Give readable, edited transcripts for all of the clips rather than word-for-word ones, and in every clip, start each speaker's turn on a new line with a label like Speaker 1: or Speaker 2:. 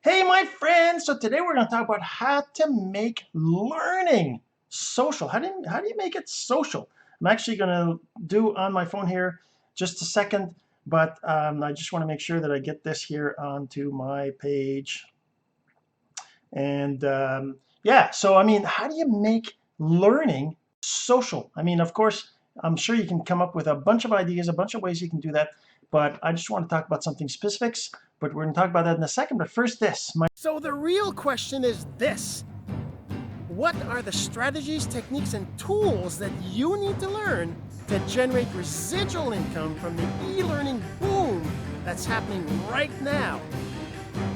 Speaker 1: Hey, my friends. So today we're going to talk about how to make learning social. How do you make it social? I'm actually going to do on my phone here just a second, but I just want to make sure that I get this here onto my page. And yeah, so I mean, how do you make learning social? I mean, of course, I'm sure you can come up with a bunch of ideas, a bunch of ways you can do that, but I just want to talk about something specifics, but we're going to talk about that in a second. But first, So the real question is this: what are the strategies, techniques, and tools that you need to learn to generate residual income from the e-learning boom that's happening right now?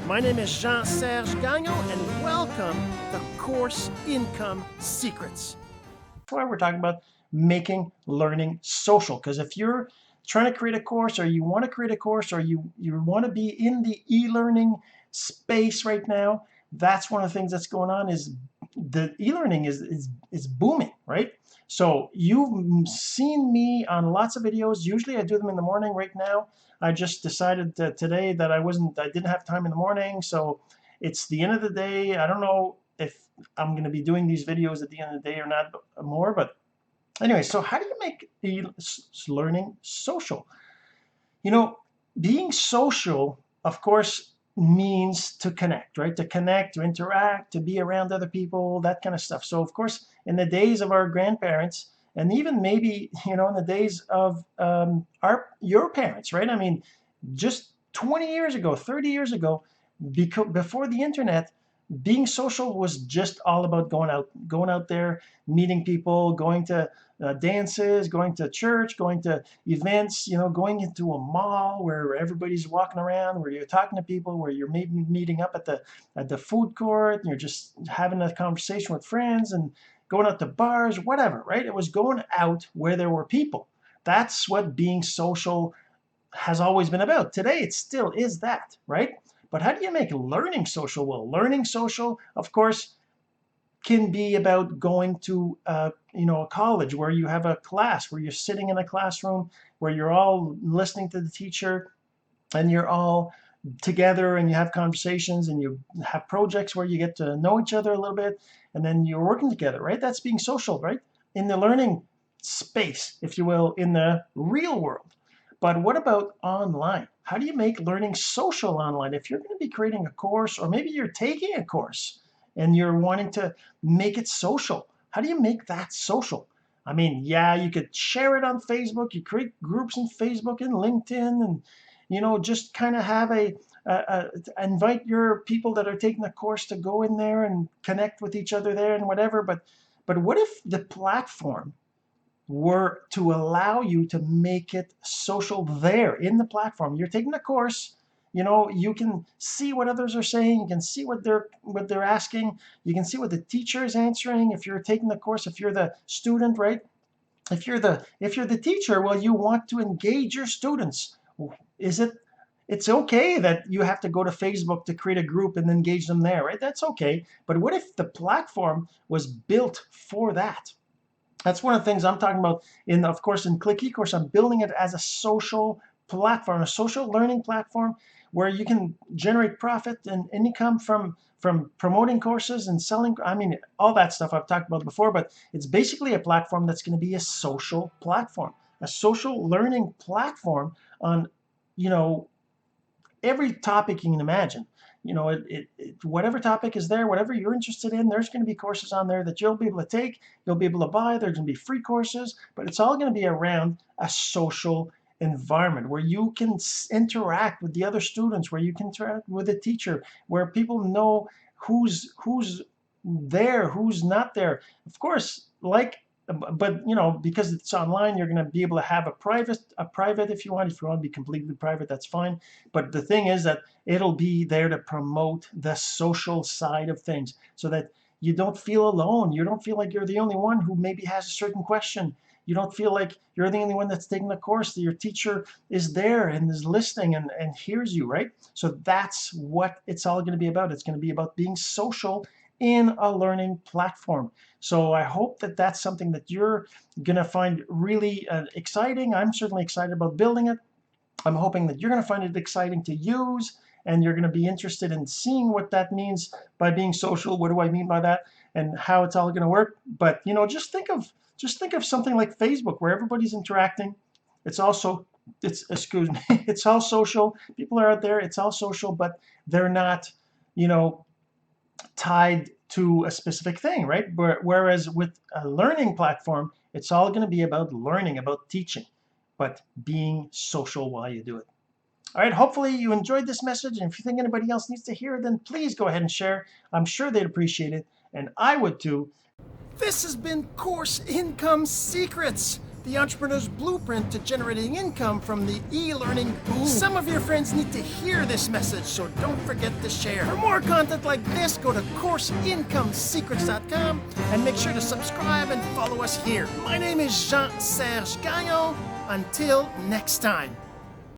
Speaker 1: My name is Jean-Serge and welcome to Course Income Secrets. That's why we're talking about making learning social, because if you're trying to create a course, or you want to create a course, or you want to be in the e-learning space right now, that's one of the things that's going on. Is the e-learning is booming, right? So you've seen me on lots of videos. Usually I do them in the morning. Right now I just decided that today that I didn't have time in the morning, so it's the end of the day. I don't know if I'm going to be doing these videos at the end of the day or not more, but anyway, so how do you make learning social? You know, being social, of course, means to connect, right? To connect, to interact, to be around other people, that kind of stuff. So, of course, in the days of our grandparents, and even maybe, in the days of your parents, right? I mean, just 20 years ago, 30 years ago, before the internet, being social was just all about going out there, meeting people, going to dances, going to church, going to events, going into a mall where everybody's walking around, where you're talking to people, where you're maybe meeting up at the food court, and you're just having a conversation with friends and going out to bars, whatever, right? It was going out where there were people. That's what being social has always been about. Today, it still is that, right? But how do you make learning social? Well, learning social, of course, can be about going to a college where you have a class, where you're sitting in a classroom, where you're all listening to the teacher, and you're all together, and you have conversations, and you have projects where you get to know each other a little bit, and then you're working together, right? That's being social, right? In the learning space, if you will, in the real world. But what about online? How do you make learning social online? If you're going to be creating a course, or maybe you're taking a course and you're wanting to make it social, how do you make that social? I mean, yeah, you could share it on Facebook. You create groups in Facebook and LinkedIn, and just kind of have invite your people that are taking the course to go in there and connect with each other there and whatever. But what if the platform were to allow you to make it social there in the platform? You're taking a course, you can see what others are saying, you can see what they're asking, you can see what the teacher is answering. If you're taking the course, if you're the student, right? If you're the teacher, well, you want to engage your students. Is it It's okay that you have to go to Facebook to create a group and engage them there, right? That's okay. But what if the platform was built for that? That's one of the things I'm talking about of course, in Click eCourse. I'm building it as a social platform, a social learning platform where you can generate profit and income from promoting courses and selling. I mean, all that stuff I've talked about before, but it's basically a platform that's going to be a social platform, a social learning platform on, you know, every topic you can imagine. Whatever topic is there, whatever you're interested in, there's going to be courses on there that you'll be able to take, you'll be able to buy. There's going to be free courses, but it's all going to be around a social environment where you can interact with the other students, where you can interact with the teacher, where people know who's there, who's not there. Of course, but because it's online, you're going to be able to have a private if you want. If you want to be completely private, that's fine. But the thing is that it'll be there to promote the social side of things, so that you don't feel alone. You don't feel like you're the only one who maybe has a certain question. You don't feel like you're the only one that's taking the course, that your teacher is there and is listening and hears you, right? So that's what it's all going to be about. It's going to be about being social in a learning platform. So I hope that that's something that you're going to find really exciting. I'm certainly excited about building it. I'm hoping that you're going to find it exciting to use and you're going to be interested in seeing what that means by being social. What do I mean by that, and how it's all going to work? But just think of something like Facebook, where everybody's interacting. It's also excuse me, it's all social. People are out there. It's all social, but they're not, tied to a specific thing, right? Whereas with a learning platform, it's all going to be about learning, about teaching, but being social while you do it. All right, hopefully you enjoyed this message, and if you think anybody else needs to hear it, then please go ahead and share. I'm sure they'd appreciate it, and I would too. This has been Course Income Secrets, the entrepreneur's blueprint to generating income from the e-learning boom. Some of your friends need to hear this message, so don't forget to share. For more content like this, go to CourseIncomeSecrets.com and make sure to subscribe and follow us here. My name is Jean-Serge. Until next time.